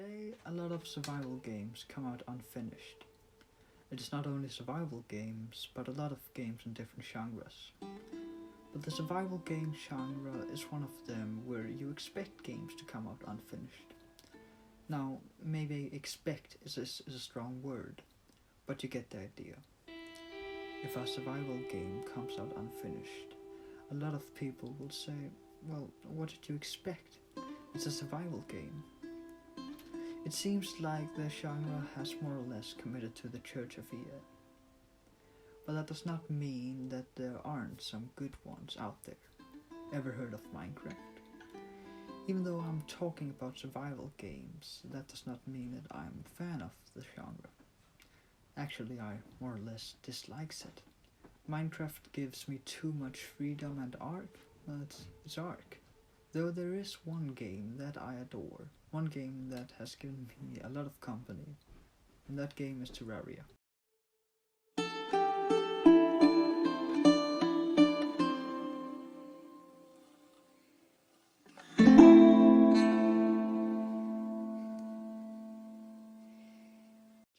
Today, a lot of survival games come out unfinished. It is not only survival games, but a lot of games in different genres. But the survival game genre is one of them where you expect games to come out unfinished. Now, maybe expect is a strong word, but you get the idea. If a survival game comes out unfinished, a lot of people will say, well, what did you expect? It's a survival game. It seems like the genre has more or less committed to the Church of EA. But that does not mean that there aren't some good ones out there. Ever heard of Minecraft? Even though I'm talking about survival games, that does not mean that I'm a fan of the genre. Actually, I more or less dislike it. Minecraft gives me too much freedom and art, but it's art. Though there is one game that I adore, one game that has given me a lot of company, and that game is Terraria.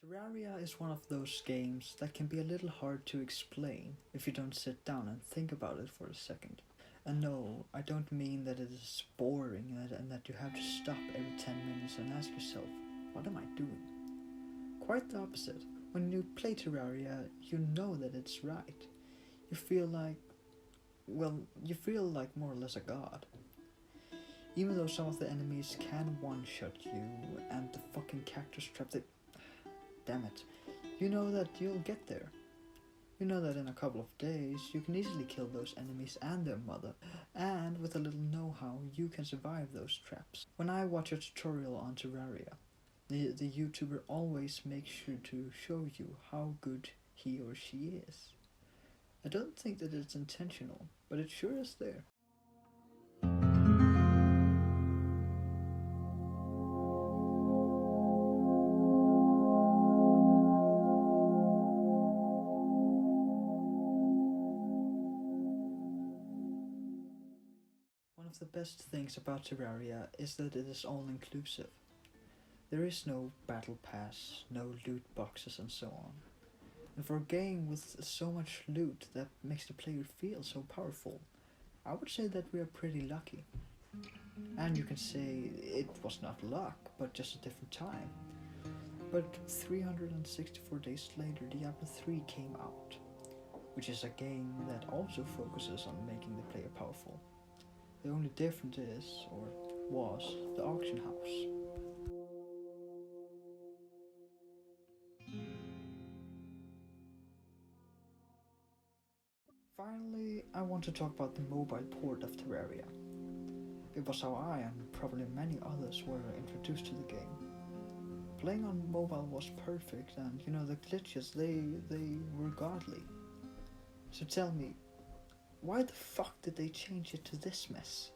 Terraria is one of those games that can be a little hard to explain if you don't sit down and think about it for a second. And no, I don't mean that it is boring and that you have to stop every 10 minutes and ask yourself, what am I doing? Quite the opposite. When you play Terraria, you know that it's right. You feel like more or less a god. Even though some of the enemies can one-shot you and the fucking cactus trap damn it. You know that you'll get there. You know that in a couple of days you can easily kill those enemies and their mother, and with a little know-how you can survive those traps. When I watch a tutorial on Terraria, the YouTuber always makes sure to show you how good he or she is. I don't think that it's intentional, but it sure is there. One of the best things about Terraria is that it is all-inclusive. There is no battle pass, no loot boxes and so on. And for a game with so much loot that makes the player feel so powerful, I would say that we are pretty lucky. And you can say it was not luck, but just a different time. But 364 days later, Diablo 3 came out, which is a game that also focuses on making the player powerful. The only difference is, or was, the auction house. Finally, I want to talk about the mobile port of Terraria. It was how I and probably many others were introduced to the game. Playing on mobile was perfect, and the glitches, they were godly. So tell me, why the fuck did they change it to this mess?